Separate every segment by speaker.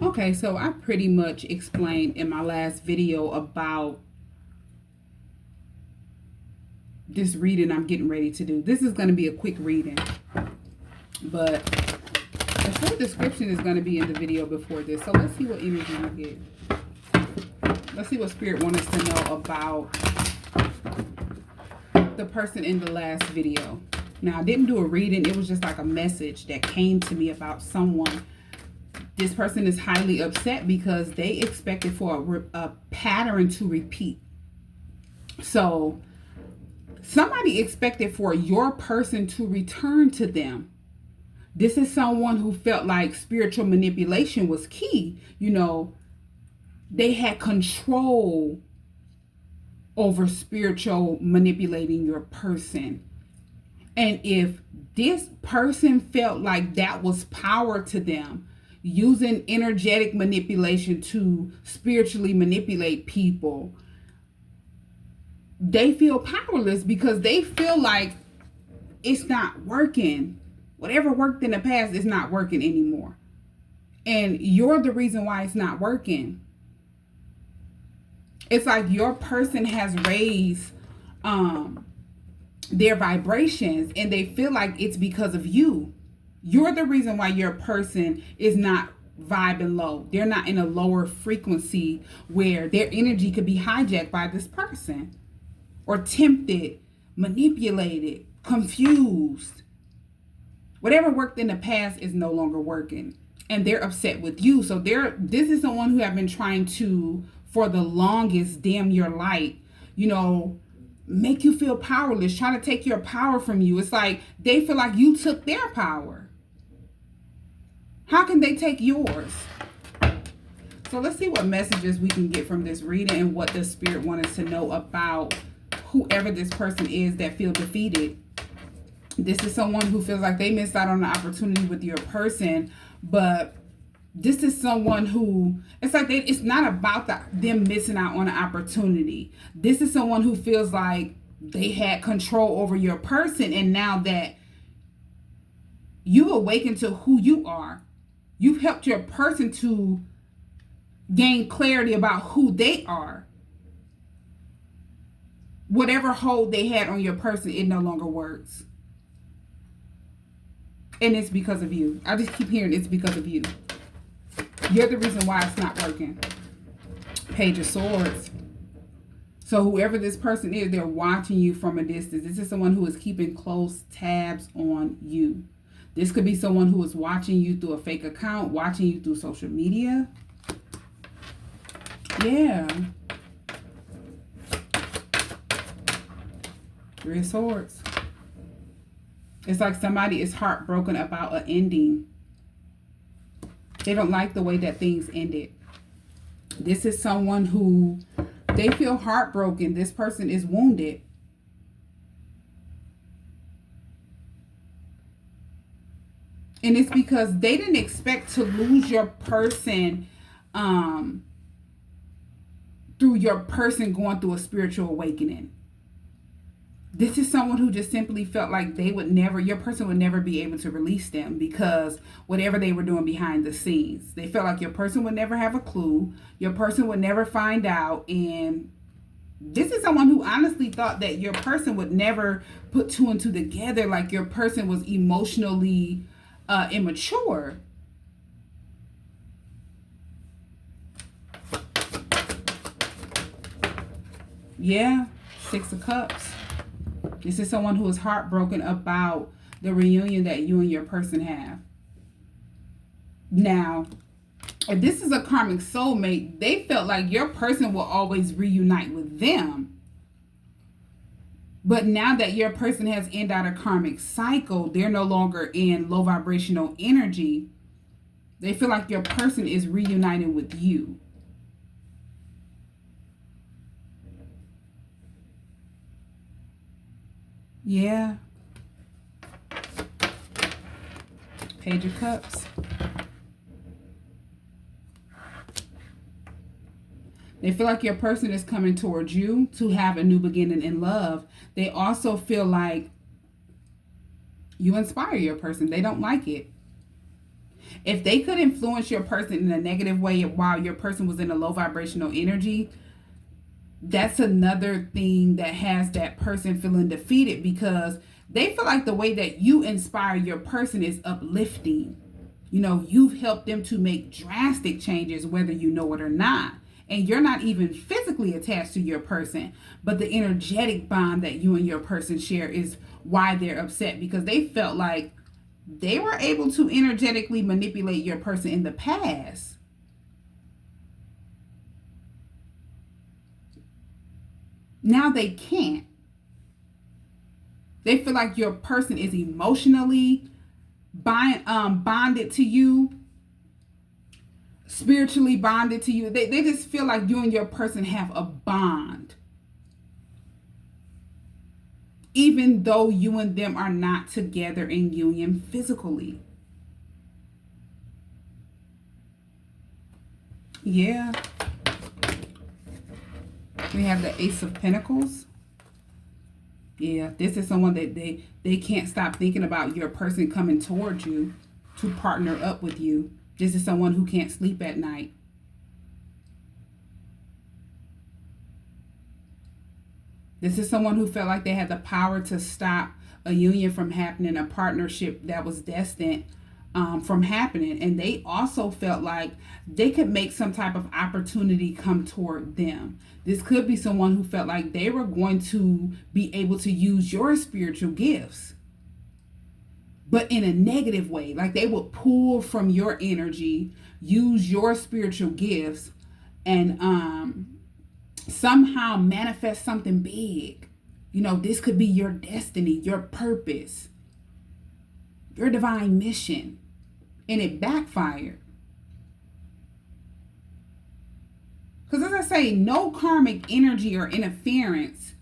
Speaker 1: Okay, so I pretty much explained in my last video about this reading I'm getting ready to do. This is going to be a quick reading, but the full description is going to be in the video before this. So let's see what energy we get. Let's see what Spirit wants us to know about the person in the last video. Now, I didn't do a reading. It was just like a message that came to me about someone. This person is highly upset because they expected for a pattern to repeat. So somebody expected for your person to return to them. This is someone who felt like spiritual manipulation was key. You know, they had control over spiritual manipulating your person. And if this person felt like that was power to them, using energetic manipulation to spiritually manipulate people, they feel powerless because they feel like it's not working. Whatever worked in the past is not working anymore. And you're the reason why it's not working. It's like your person has raised their vibrations and they feel like it's because of you. You're the reason why your person is not vibing low. They're not in a lower frequency where their energy could be hijacked by this person or tempted, manipulated, confused. Whatever worked in the past is no longer working. And they're upset with you. So this is someone who have been trying to, for the longest, dim your light, you know, make you feel powerless, trying to take your power from you. It's like they feel like you took their power. How can they take yours? So let's see what messages we can get from this reading and what the Spirit wants us to know about whoever this person is that feel defeated. This is someone who feels like they missed out on an opportunity with your person, but this is someone who, it's like it's not about them missing out on an opportunity. This is someone who feels like they had control over your person, and now that you've awakened to who you are, you've helped your person to gain clarity about who they are. Whatever hold they had on your person, it no longer works. And it's because of you. I just keep hearing it's because of you. You're the reason why it's not working. Page of Swords. So whoever this person is, they're watching you from a distance. This is someone who is keeping close tabs on you. This could be someone who is watching you through a fake account, watching you through social media. Yeah. Three of Swords. It's like somebody is heartbroken about an ending. They don't like the way that things ended. This is someone who, they feel heartbroken. This person is wounded. And it's because they didn't expect to lose your person through your person going through a spiritual awakening. This is someone who just simply felt like your person would never be able to release them because whatever they were doing behind the scenes. They felt like your person would never have a clue. Your person would never find out. And this is someone who honestly thought that your person would never put two and two together, like your person was emotionally immature. Yeah, Six of Cups. This is someone who is heartbroken about the reunion that you and your person have. Now, if this is a karmic soulmate, they felt like your person will always reunite with them. But now that your person has ended out a karmic cycle, they're no longer in low vibrational energy. They feel like your person is reuniting with you. Yeah. Page of Cups. They feel like your person is coming towards you to have a new beginning in love. They also feel like you inspire your person. They don't like it. If they could influence your person in a negative way while your person was in a low vibrational energy, that's another thing that has that person feeling defeated, because they feel like the way that you inspire your person is uplifting. You know, you've helped them to make drastic changes, whether you know it or not. And you're not even physically attached to your person, but the energetic bond that you and your person share is why they're upset, because they felt like they were able to energetically manipulate your person in the past. Now they can't. They feel like your person is emotionally bonded to you, spiritually bonded to you. They just feel like you and your person have a bond, even though you and them are not together in union physically. Yeah. We have the Ace of Pentacles. Yeah, this is someone that they can't stop thinking about your person coming towards you to partner up with you. This is someone who can't sleep at night. This is someone who felt like they had the power to stop a union from happening, a partnership that was destined from happening. And they also felt like they could make some type of opportunity come toward them. This could be someone who felt like they were going to be able to use your spiritual gifts, but in a negative way. Like they would pull from your energy, use your spiritual gifts, and somehow manifest something big. You know, this could be your destiny, your purpose, your divine mission. And it backfired. Because as I say, no karmic energy or interference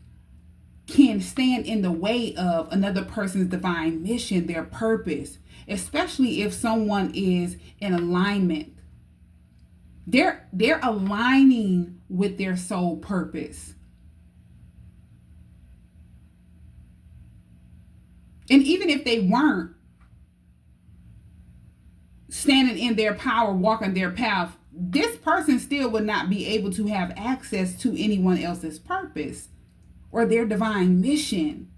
Speaker 1: can stand in the way of another person's divine mission, their purpose, especially if someone is in alignment. They're aligning with their soul purpose. And even if they weren't standing in their power, walking their path, this person still would not be able to have access to anyone else's purpose or their divine mission.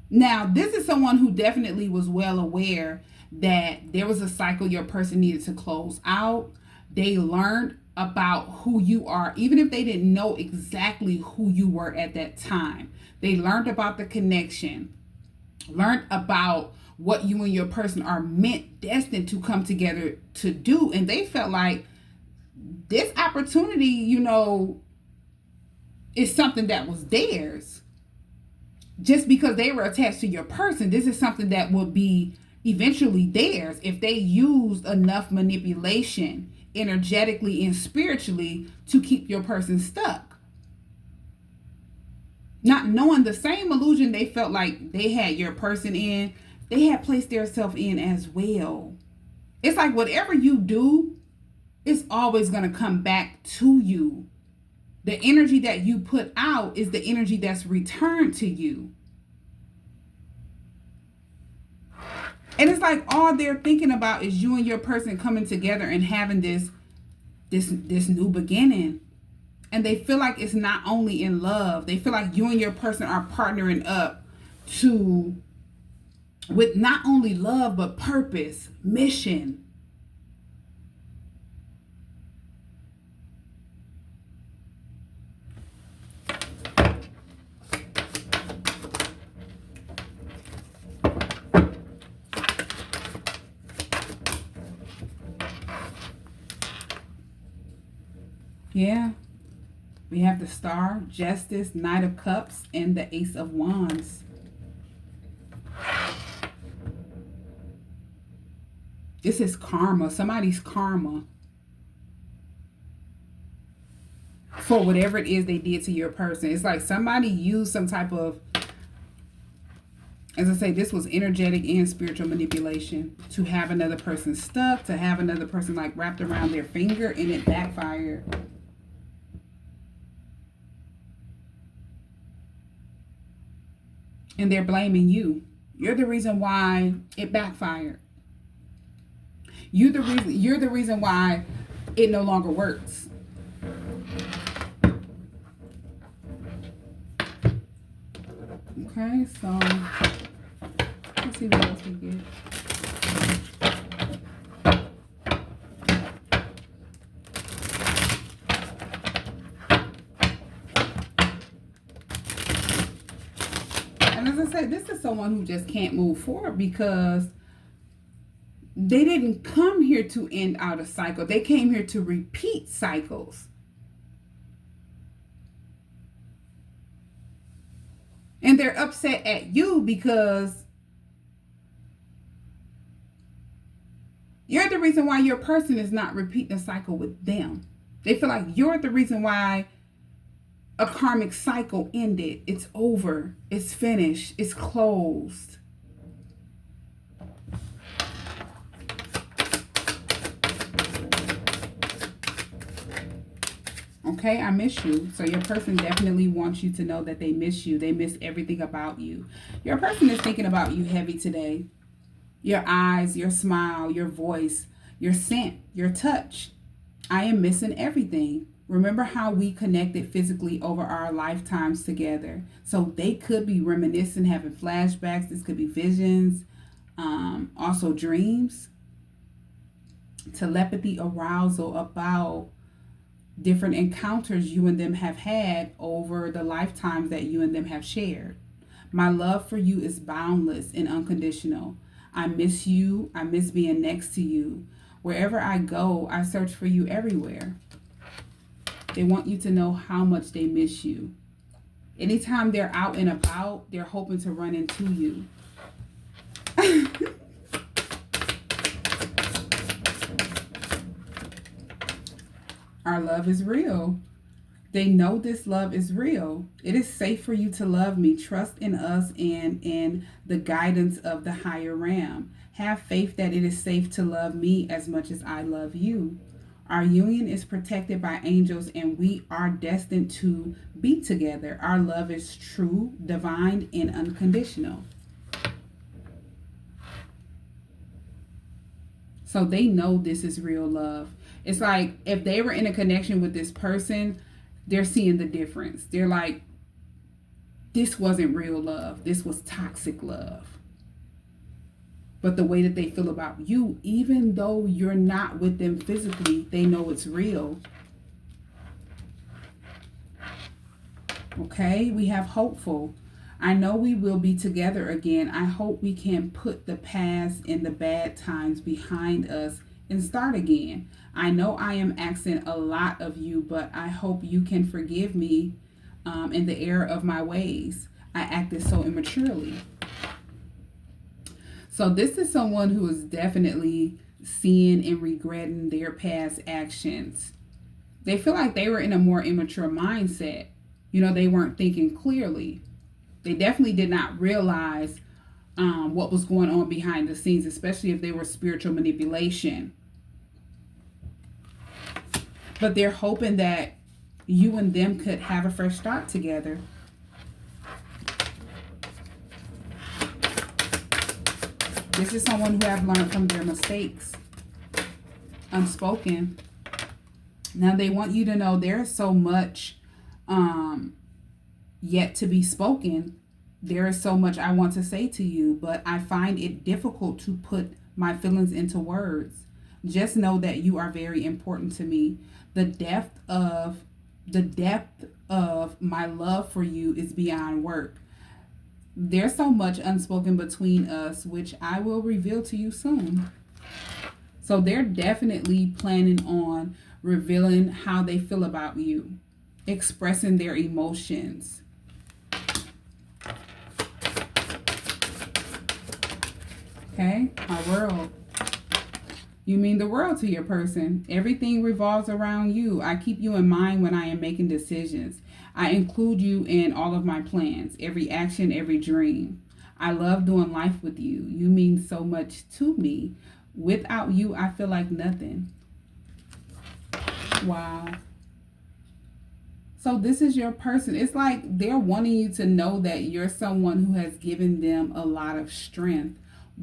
Speaker 1: Now, this is someone who definitely was well aware that there was a cycle your person needed to close out. They learned about who you are, even if they didn't know exactly who you were at that time. They learned about the connection, learned about what you and your person are destined to come together to do. And they felt like this opportunity, you know, is something that was theirs. Just because they were attached to your person, this is something that would be eventually theirs if they used enough manipulation energetically and spiritually to keep your person stuck. Not knowing the same illusion they felt like they had your person in, they had placed themselves in as well. It's like whatever you do, it's always going to come back to you. The energy that you put out is the energy that's returned to you. And it's like all they're thinking about is you and your person coming together and having this new beginning. And they feel like it's not only in love. They feel like you and your person are partnering up with not only love, but purpose, mission. Yeah. We have the Star, Justice, Knight of Cups, and the Ace of Wands. This is karma, somebody's karma for whatever it is they did to your person. It's like somebody used some type of, as I say, this was energetic and spiritual manipulation to have another person stuck, to have another person like wrapped around their finger, and it backfired. And they're blaming you. You're the reason why it backfired. You're the reason why it no longer works. Okay, so let's see what else we get. And as I said, this is someone who just can't move forward because they didn't come here to end out a cycle. They came here to repeat cycles. And they're upset at you because you're the reason why your person is not repeating the cycle with them. They feel like you're the reason why a karmic cycle ended. It's over. It's finished. It's closed. Okay, I miss you. So your person definitely wants you to know that they miss you. They miss everything about you. Your person is thinking about you heavy today. Your eyes, your smile, your voice, your scent, your touch. I am missing everything. Remember how we connected physically over our lifetimes together. So they could be reminiscing, having flashbacks. This could be visions, also dreams. Telepathy, arousal about different encounters you and them have had over the lifetimes that you and them have shared. My love for you is boundless and unconditional. I miss you. I miss being next to you. Wherever I go, I search for you everywhere. They want you to know how much they miss you. Anytime they're out and about, they're hoping to run into you. Our love is real. They know this love is real. It is safe for you to love me. Trust in us and in the guidance of the higher realm. Have faith that it is safe to love me as much as I love you. Our union is protected by angels and we are destined to be together. Our love is true, divine, and unconditional. So they know this is real love. It's like if they were in a connection with this person, they're seeing the difference. They're like, this wasn't real love. This was toxic love. But the way that they feel about you, even though you're not with them physically, they know it's real. Okay, we have hopeful. I know we will be together again. I hope we can put the past and the bad times behind us and start again. I know I am asking a lot of you, but I hope you can forgive me in the error of my ways. I acted so immaturely. So this is someone who is definitely seeing and regretting their past actions. They feel like they were in a more immature mindset. You know, they weren't thinking clearly. They definitely did not realize what was going on behind the scenes, especially if they were spiritual manipulation. But they're hoping that you and them could have a fresh start together. This is someone who have learned from their mistakes. Unspoken. Now they want you to know there's so much yet to be spoken. There is so much I want to say to you, but I find it difficult to put my feelings into words. Just know that you are very important to me. The depth of my love for you is beyond work. There's so much unspoken between us, which I will reveal to you soon. So they're definitely planning on revealing how they feel about you, expressing their emotions. Okay, my world. You mean the world to your person. Everything revolves around you. I keep you in mind when I am making decisions. I include you in all of my plans, every action, every dream. I love doing life with you. You mean so much to me. Without you, I feel like nothing. Wow. So this is your person. It's like they're wanting you to know that you're someone who has given them a lot of strength,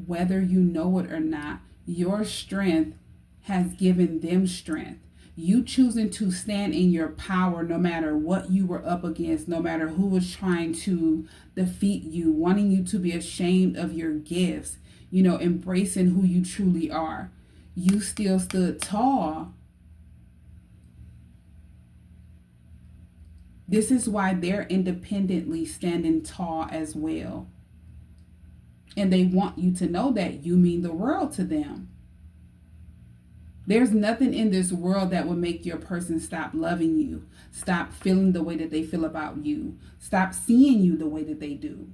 Speaker 1: whether you know it or not. Your strength has given them strength. You choosing to stand in your power no matter what you were up against, no matter who was trying to defeat you, wanting you to be ashamed of your gifts, embracing who you truly are. You still stood tall. This is why they're independently standing tall as well. And they want you to know that you mean the world to them. There's nothing in this world that will make your person stop loving you, stop feeling the way that they feel about you, stop seeing you the way that they do.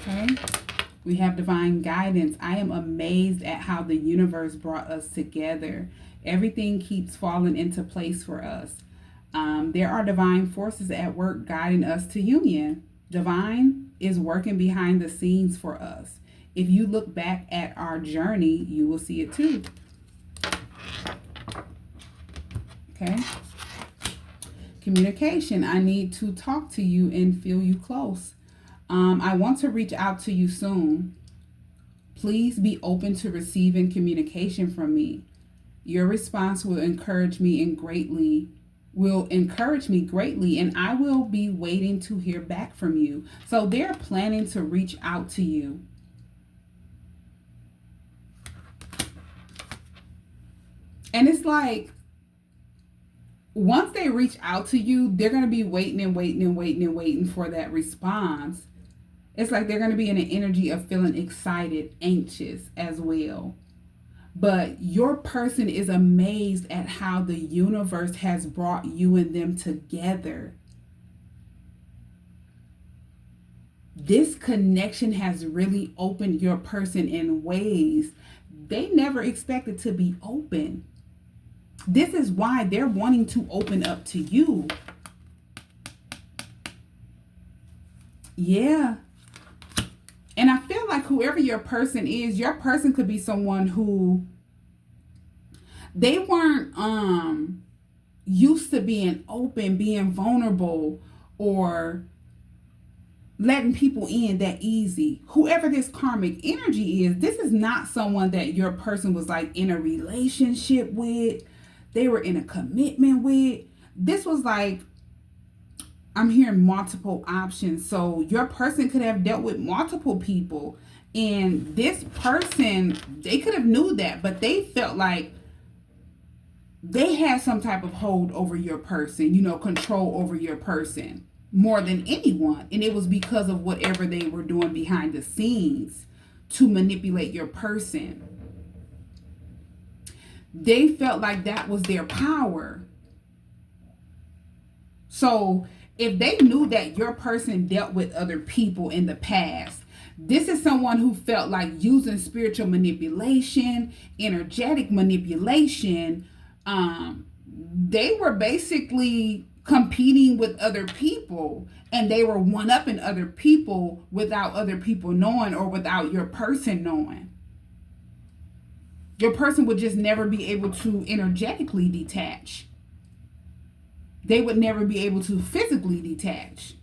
Speaker 1: Okay? We have divine guidance. I am amazed at how the universe brought us together. Everything keeps falling into place for us. There are divine forces at work guiding us to union. Divine is working behind the scenes for us. If you look back at our journey, you will see it too. Okay. Communication. I need to talk to you and feel you close. I want to reach out to you soon. Please be open to receiving communication from me. Your response will encourage me greatly, and I will be waiting to hear back from you. So they're planning to reach out to you. And it's like, once they reach out to you, they're going to be waiting for that response. It's like they're going to be in an energy of feeling excited, anxious as well. But your person is amazed at how the universe has brought you and them together. This connection has really opened your person in ways they never expected to be open. This is why they're wanting to open up to you. Yeah. And I feel like whoever your person is, your person could be someone who they weren't used to being open, being vulnerable, or letting people in that easy. Whoever this karmic energy is, this is not someone that your person was like in a relationship with, they were in a commitment with. This was like, I'm hearing multiple options. So your person could have dealt with multiple people. And this person, they could have knew that, but they felt like they had some type of hold over your person, control over your person more than anyone. And it was because of whatever they were doing behind the scenes to manipulate your person. They felt like that was their power. So if they knew that your person dealt with other people in the past, this is someone who felt like using spiritual manipulation, energetic manipulation. They were basically competing with other people, and they were one-upping other people without other people knowing, or without your person knowing. Your person would just never be able to energetically detach. They would never be able to physically detach.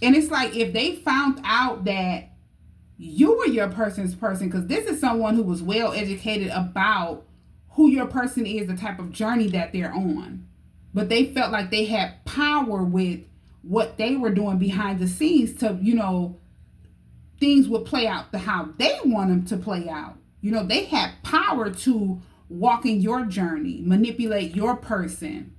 Speaker 1: And it's like, if they found out that you were your person's person, because this is someone who was well educated about who your person is, the type of journey that they're on. But they felt like they had power with what they were doing behind the scenes to, things would play out how they want them to play out. They had power to walk in your journey, manipulate your person.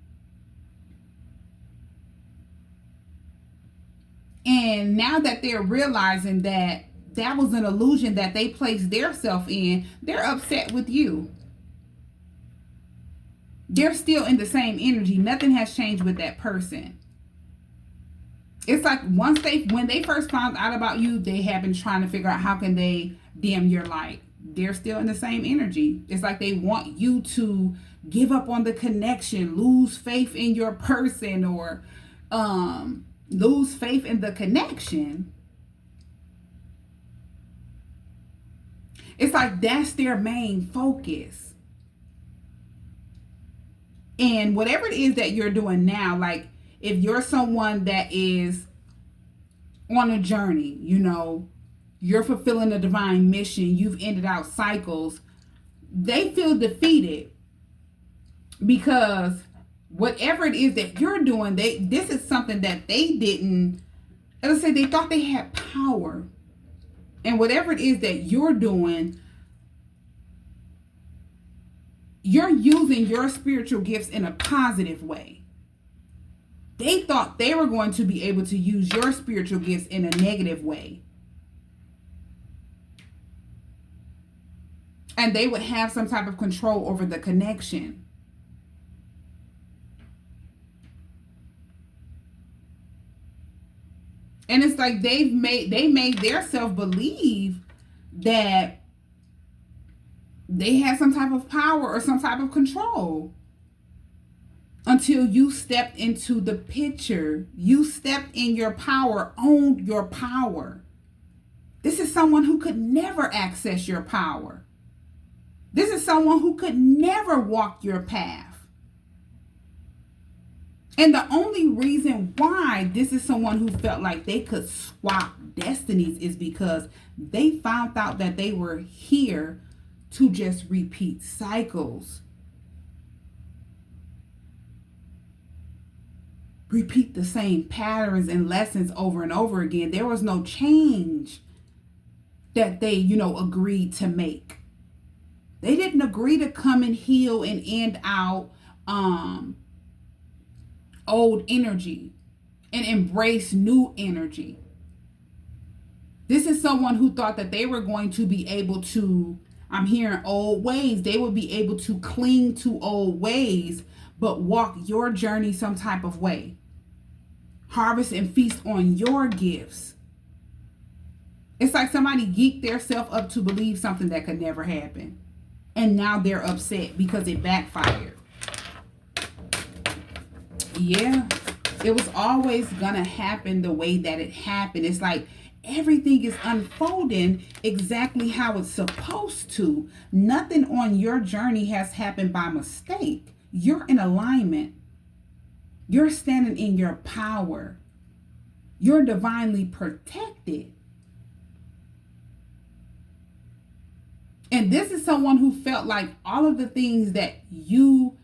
Speaker 1: And now that they're realizing that that was an illusion that they placed their self in, they're upset with you. They're still in the same energy. Nothing has changed with that person. It's like when they first found out about you, they have been trying to figure out how can they dim your light. They're still in the same energy. It's like they want you to give up on the connection, lose faith in your person, or lose faith in the connection. It's like that's their main focus. And whatever it is that you're doing now, like if you're someone that is on a journey, you're fulfilling a divine mission, you've ended out cycles, they feel defeated because whatever it is that you're doing, this is something that they didn't, let's say they thought they had power. And whatever it is that you're doing, you're using your spiritual gifts in a positive way. They thought they were going to be able to use your spiritual gifts in a negative way. And they would have some type of control over the connection. And it's like they made their self believe that they had some type of power or some type of control until you stepped into the picture. You stepped in your power, owned your power. This is someone who could never access your power. This is someone who could never walk your path. And the only reason why this is someone who felt like they could swap destinies is because they found out that they were here to just repeat cycles. Repeat the same patterns and lessons over and over again. There was no change that they, agreed to make. They didn't agree to come and heal and end out old energy and embrace new energy. This is someone who thought that they were going to be able to, I'm hearing old ways, they would be able to cling to old ways, but walk your journey some type of way. Harvest and feast on your gifts. It's like somebody geeked themselves up to believe something that could never happen. And now they're upset because it backfired. Yeah, it was always gonna happen the way that it happened. It's like everything is unfolding exactly how it's supposed to. Nothing on your journey has happened by mistake. You're in alignment. You're standing in your power. You're divinely protected. And this is someone who felt like all of the things that you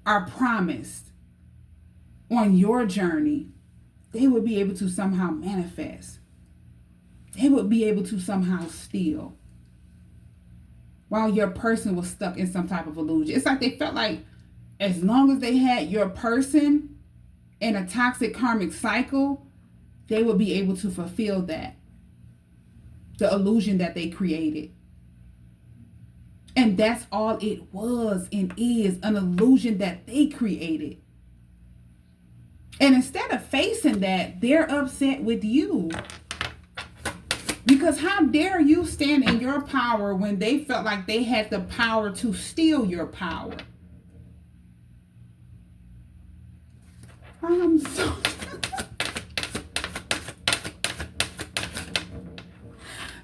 Speaker 1: are promised on your journey, they would be able to somehow manifest. They would be able to somehow steal. While your person was stuck in some type of illusion. It's like they felt like as long as they had your person in a toxic karmic cycle, they would be able to fulfill that. The illusion that they created. And that's all it was and is, an illusion that they created. And instead of facing that, they're upset with you. Because how dare you stand in your power when they felt like they had the power to steal your power? I'm so...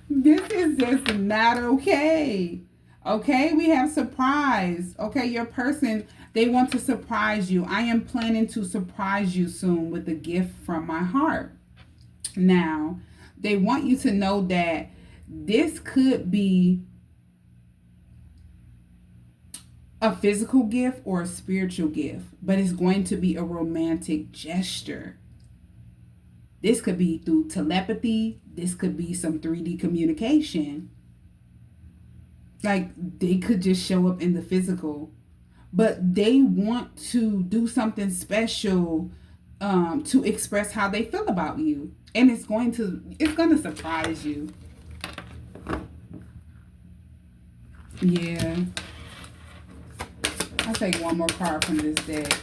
Speaker 1: This is just not okay. Okay, we have surprise. Okay, your person, they want to surprise you. I am planning to surprise you soon with a gift from my heart. Now, they want you to know that this could be a physical gift or a spiritual gift, but it's going to be a romantic gesture. This could be through telepathy. This could be some 3D communication. Like they could just show up in the physical, but they want to do something special to express how they feel about you. And it's going to surprise you. Yeah. I'll take one more card from this deck.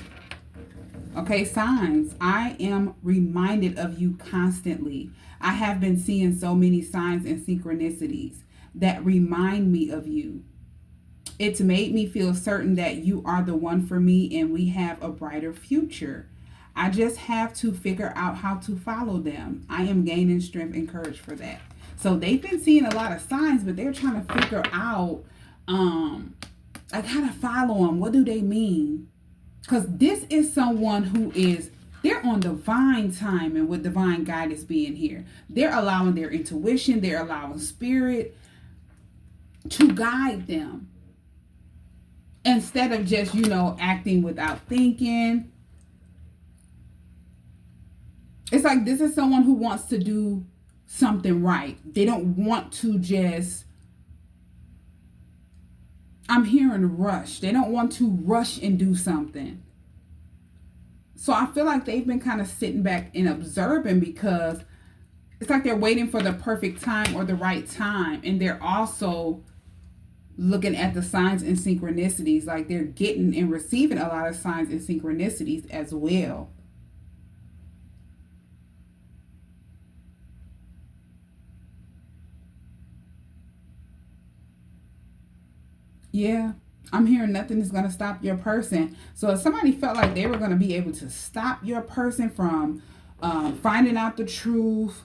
Speaker 1: Okay, signs. I am reminded of you constantly. I have been seeing so many signs and synchronicities that remind me of you. It's made me feel certain that you are the one for me and we have a brighter future. I just have to figure out how to follow them. I am gaining strength and courage for that. So they've been seeing a lot of signs, but they're trying to figure out like how to follow them. What do they mean? Because this is someone who is, they're on divine timing with divine guidance being here. They're allowing their intuition, they're allowing spirit to guide them. Instead of just, acting without thinking. It's like this is someone who wants to do something right. They don't want to just, I'm hearing rush. They don't want to rush and do something. So I feel like they've been kind of sitting back and observing, because it's like they're waiting for the perfect time or the right time. And they're also looking at the signs and synchronicities. Like they're getting and receiving a lot of signs and synchronicities as well. Yeah, I'm hearing nothing is going to stop your person. So if somebody felt like they were going to be able to stop your person from finding out the truth,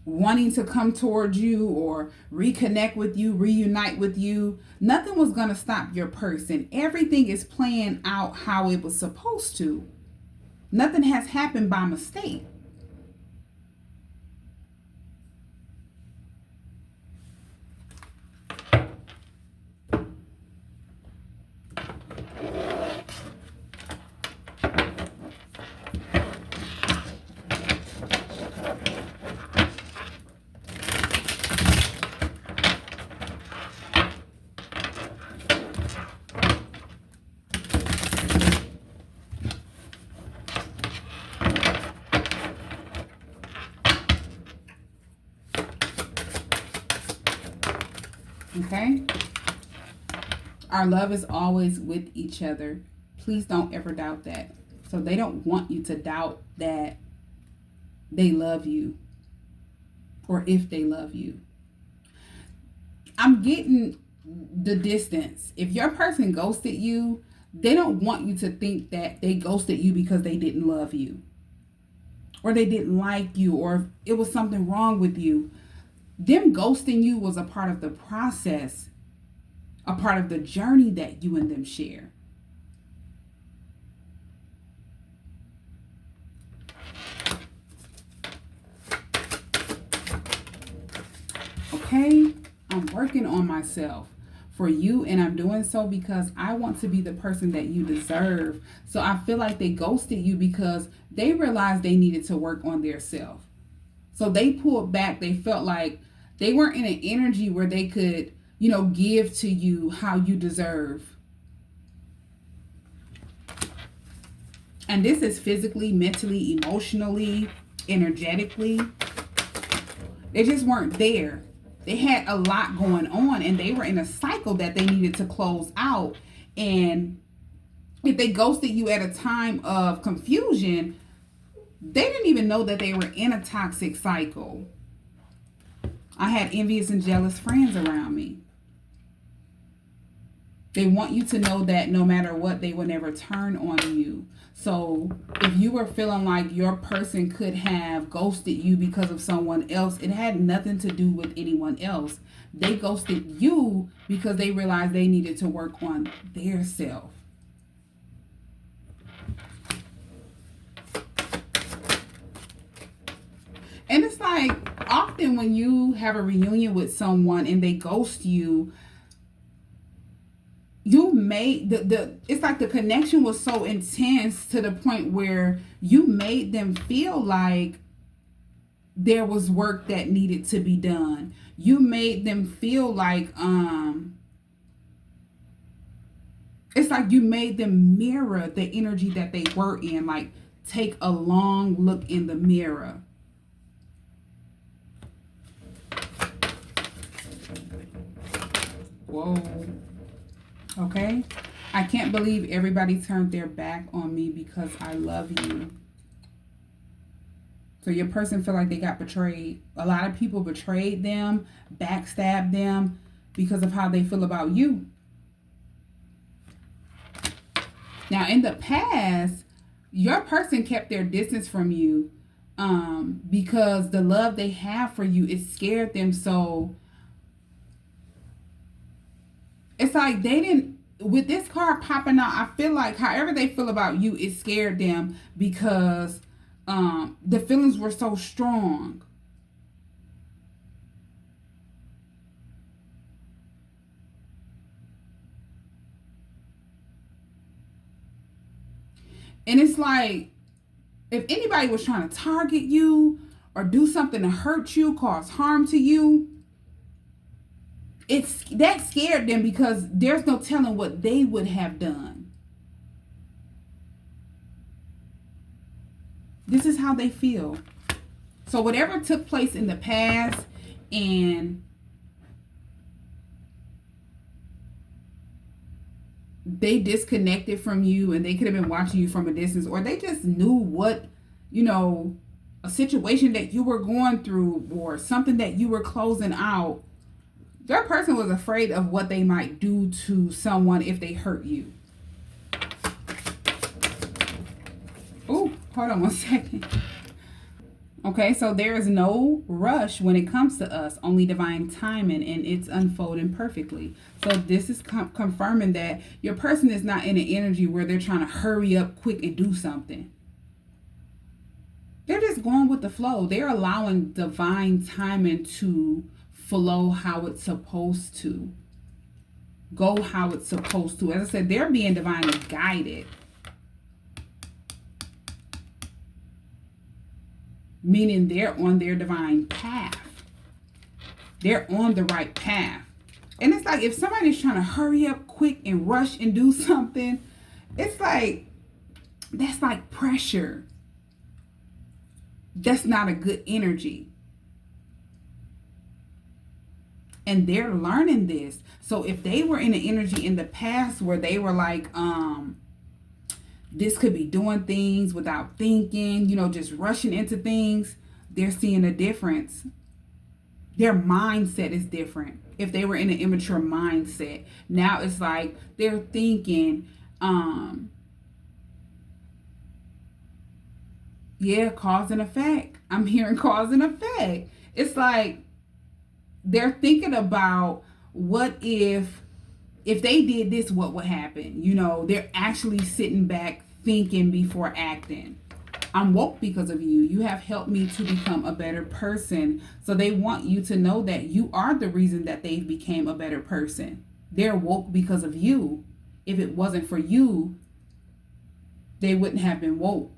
Speaker 1: wanting to come towards you or reconnect with you, reunite with you, nothing was going to stop your person. Everything is playing out how it was supposed to. Nothing has happened by mistake. Okay? Our love is always with each other. Please don't ever doubt that. So they don't want you to doubt that they love you, or if they love you. I'm getting the distance. If your person ghosted you, they don't want you to think that they ghosted you because they didn't love you, or they didn't like you, or it was something wrong with you. Them ghosting you was a part of the process, a part of the journey that you and them share. Okay? I'm working on myself for you, and I'm doing so because I want to be the person that you deserve. So I feel like they ghosted you because they realized they needed to work on their self. So they pulled back. They felt like they weren't in an energy where they could, give to you how you deserve. And this is physically, mentally, emotionally, energetically. They just weren't there. They had a lot going on, and they were in a cycle that they needed to close out. And if they ghosted you at a time of confusion, they didn't even know that they were in a toxic cycle. I had envious and jealous friends around me. They want you to know that no matter what, they will never turn on you. So if you were feeling like your person could have ghosted you because of someone else, it had nothing to do with anyone else. They ghosted you because they realized they needed to work on their self. And it's like often when you have a reunion with someone and they ghost you, you made it's like the connection was so intense to the point where you made them feel like there was work that needed to be done. You made them feel like it's like you made them mirror the energy that they were in. Like, take a long look in the mirror. Whoa. Okay? I can't believe everybody turned their back on me because I love you. So your person feel like they got betrayed. A lot of people betrayed them, backstabbed them because of how they feel about you. Now, in the past, your person kept their distance from you because the love they have for you, it scared them. So it's like they didn't, with this card popping out, I feel like however they feel about you, it scared them because the feelings were so strong. And it's like, if anybody was trying to target you or do something to hurt you, cause harm to you, it's that scared them because there's no telling what they would have done. This is how they feel. So whatever took place in the past, and they disconnected from you, and they could have been watching you from a distance, or they just knew what, a situation that you were going through or something that you were closing out. Their person was afraid of what they might do to someone if they hurt you. Oh, hold on one second. Okay, so there is no rush when it comes to us, only divine timing, and it's unfolding perfectly. So this is confirming that your person is not in an energy where they're trying to hurry up quick and do something. They're just going with the flow. They're allowing divine timing to flow how it's supposed to. Go how it's supposed to. As I said, they're being divinely guided. Meaning they're on their divine path. They're on the right path. And it's like if somebody's trying to hurry up quick and rush and do something, it's like, that's like pressure. That's not a good energy. And they're learning this. So if they were in an energy in the past where they were like, this could be doing things without thinking, just rushing into things, they're seeing a difference. Their mindset is different. If they were in an immature mindset, now it's like they're thinking, cause and effect. I'm hearing cause and effect. It's like they're thinking about what if they did this, what would happen? They're actually sitting back thinking before acting. I'm woke because of you. You have helped me to become a better person. So they want you to know that you are the reason that they became a better person. They're woke because of you. If it wasn't for you, they wouldn't have been woke.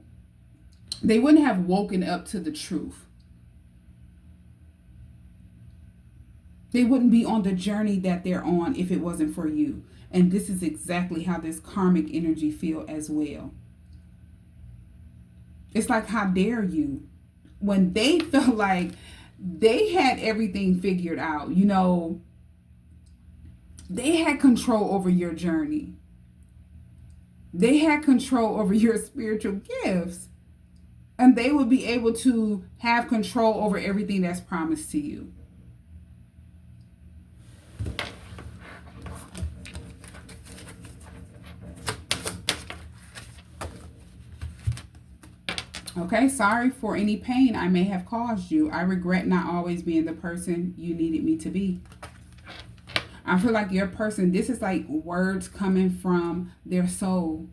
Speaker 1: They wouldn't have woken up to the truth. They wouldn't be on the journey that they're on if it wasn't for you. And this is exactly how this karmic energy feel as well. It's like, how dare you? When they felt like they had everything figured out, they had control over your journey. They had control over your spiritual gifts. And they would be able to have control over everything that's promised to you. Okay, sorry for any pain I may have caused you. I regret not always being the person you needed me to be. I feel like your person, this is like words coming from their soul.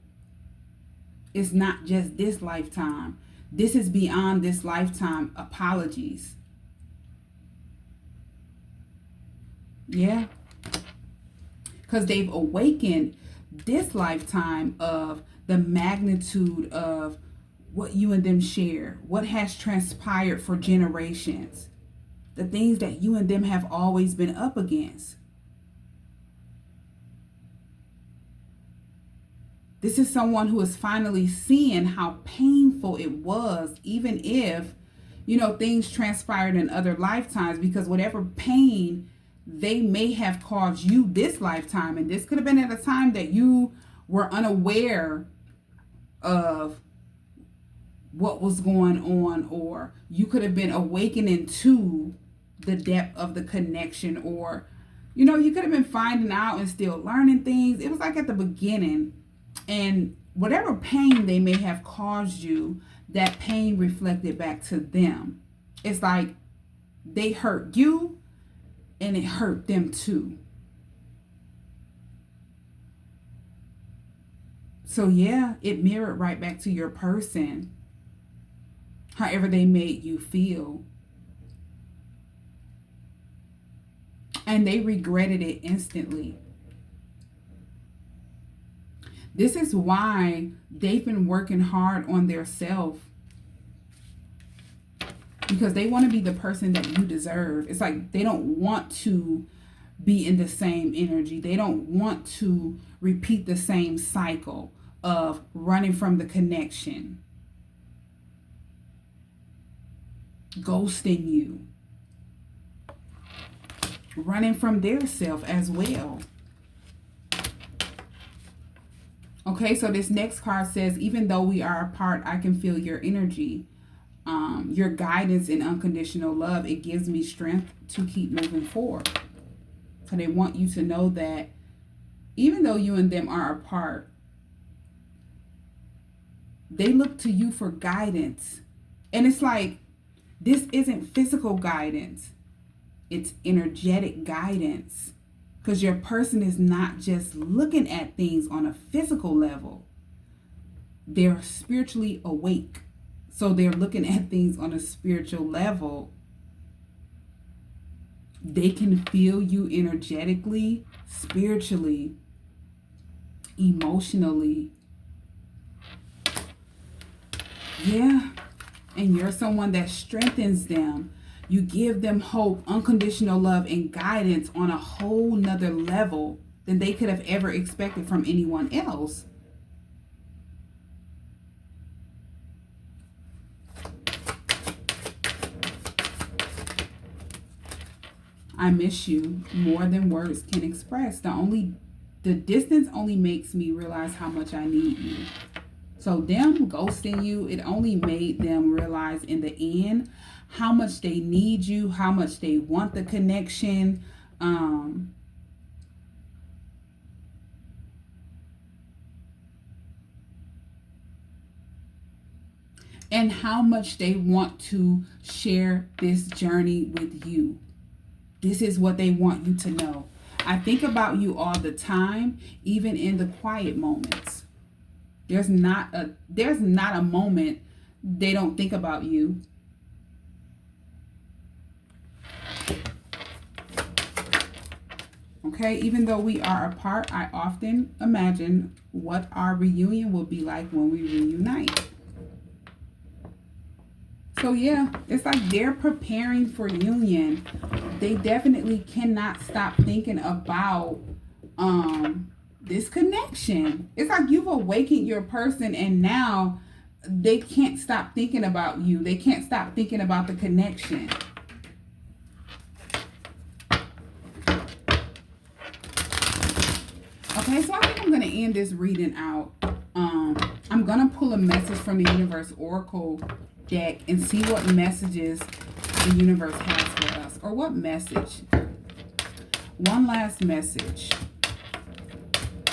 Speaker 1: It's not just this lifetime. This is beyond this lifetime. Apologies. Yeah. Because they've awakened this lifetime of the magnitude of what you and them share, what has transpired for generations, the things that you and them have always been up against. This is someone who is finally seeing how painful it was, even if, things transpired in other lifetimes, because whatever pain they may have caused you this lifetime, and this could have been at a time that you were unaware of what was going on, or you could have been awakening to the depth of the connection, or you could have been finding out and still learning things. It was like at the beginning, and whatever pain they may have caused you, that pain reflected back to them. It's like they hurt you and it hurt them too. So yeah, it mirrored right back to your person, however they made you feel. And they regretted it instantly. This is why they've been working hard on their self, because they want to be the person that you deserve. It's like they don't want to be in the same energy. They don't want to repeat the same cycle of running from the connection, ghosting you, running from their self as well. Okay, so this next card says, even though we are apart, I can feel your energy, your guidance and unconditional love. It gives me strength to keep moving forward. So they want you to know that even though you and them are apart, they look to you for guidance. And it's like, this isn't physical guidance. It's energetic guidance. Because your person is not just looking at things on a physical level. They're spiritually awake. So they're looking at things on a spiritual level. They can feel you energetically, spiritually, emotionally. Yeah. And you're someone that strengthens them. You give them hope, unconditional love, and guidance on a whole nother level than they could have ever expected from anyone else. I miss you more than words can express. The distance only makes me realize how much I need you. So them ghosting you, it only made them realize in the end how much they need you, how much they want the connection. And how much they want to share this journey with you. This is what they want you to know. I think about you all the time, even in the quiet moments. There's not a moment they don't think about you. Okay, even though we are apart, I often imagine what our reunion will be like when we reunite. So yeah, it's like they're preparing for union. They definitely cannot stop thinking about this connection. It's like you've awakened your person and now they can't stop thinking about you. They can't stop thinking about the connection. Okay, so I think I'm going to end this reading out. I'm going to pull a message from the Universe Oracle deck and see what messages the universe has for us. Or what message. One last message.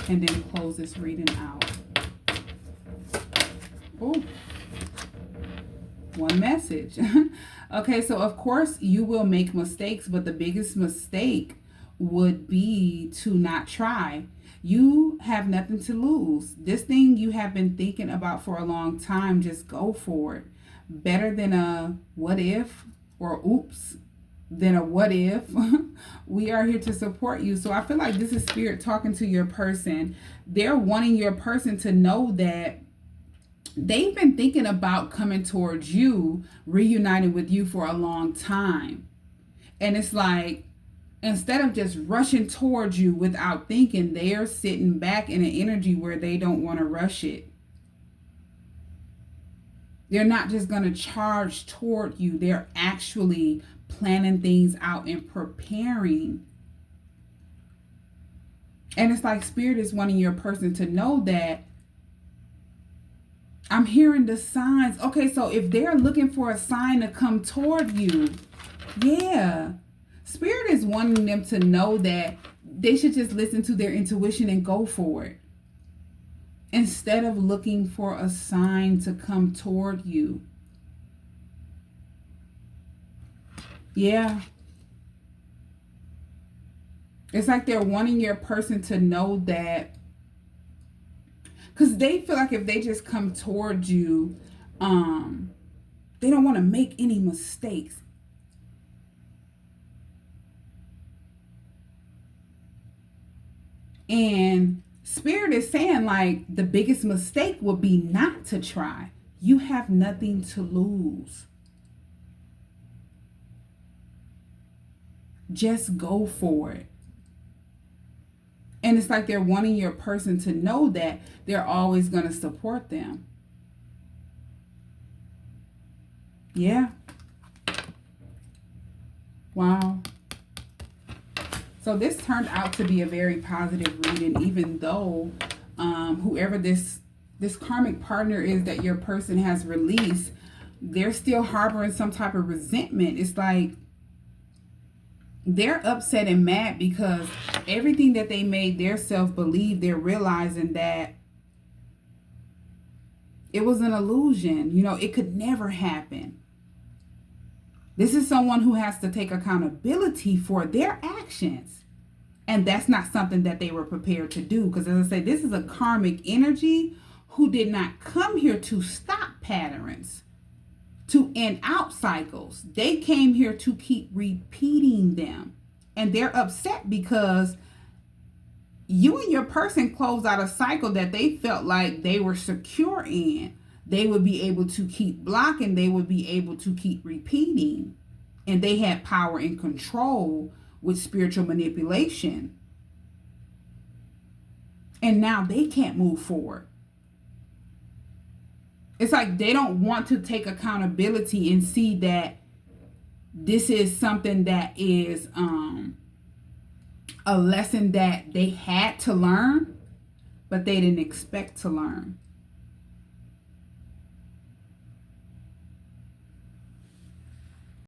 Speaker 1: And then close this reading out. Oh. One message. Okay, so of course you will make mistakes, but the biggest mistake would be to not try. You have nothing to lose. This thing you have been thinking about for a long time, just go for it. Better than a what if or oops than a what if. We are here to support you. So I feel like this is spirit talking to your person. They're wanting your person to know that they've been thinking about coming towards you, reuniting with you for a long time. And it's like, instead of just rushing towards you without thinking, they're sitting back in an energy where they don't want to rush it. They're not just going to charge toward you. They're actually planning things out and preparing. And it's like spirit is wanting your person to know that I'm hearing the signs. Okay, so if they're looking for a sign to come toward you, yeah. Spirit is wanting them to know that they should just listen to their intuition and go for it. instead of looking for a sign to come toward you. Yeah. It's like they're wanting your person to know that, because they feel like if they just come toward you, they don't want to make any mistakes. And Spirit is saying, like, the biggest mistake would be not to try. You have nothing to lose. Just go for it. And it's like they're wanting your person to know that they're always going to support them. Yeah. Wow. So this turned out to be a very positive reading, even though whoever this karmic partner is that your person has released, they're still harboring some type of resentment. It's like they're upset and mad because everything that they made their self believe, they're realizing that it was an illusion. You know, it could never happen. This is someone who has to take accountability for their actions. And that's not something that they were prepared to do. Because as I say, this is a karmic energy who did not come here to stop patterns, to end out cycles. They came here to keep repeating them. And they're upset because you and your person closed out a cycle that they felt like they were secure in. They would be able to keep blocking. They would be able to keep repeating. And they had power and control with spiritual manipulation. And now they can't move forward. It's like they don't want to take accountability and see that this is something that is a lesson that they had to learn, but they didn't expect to learn.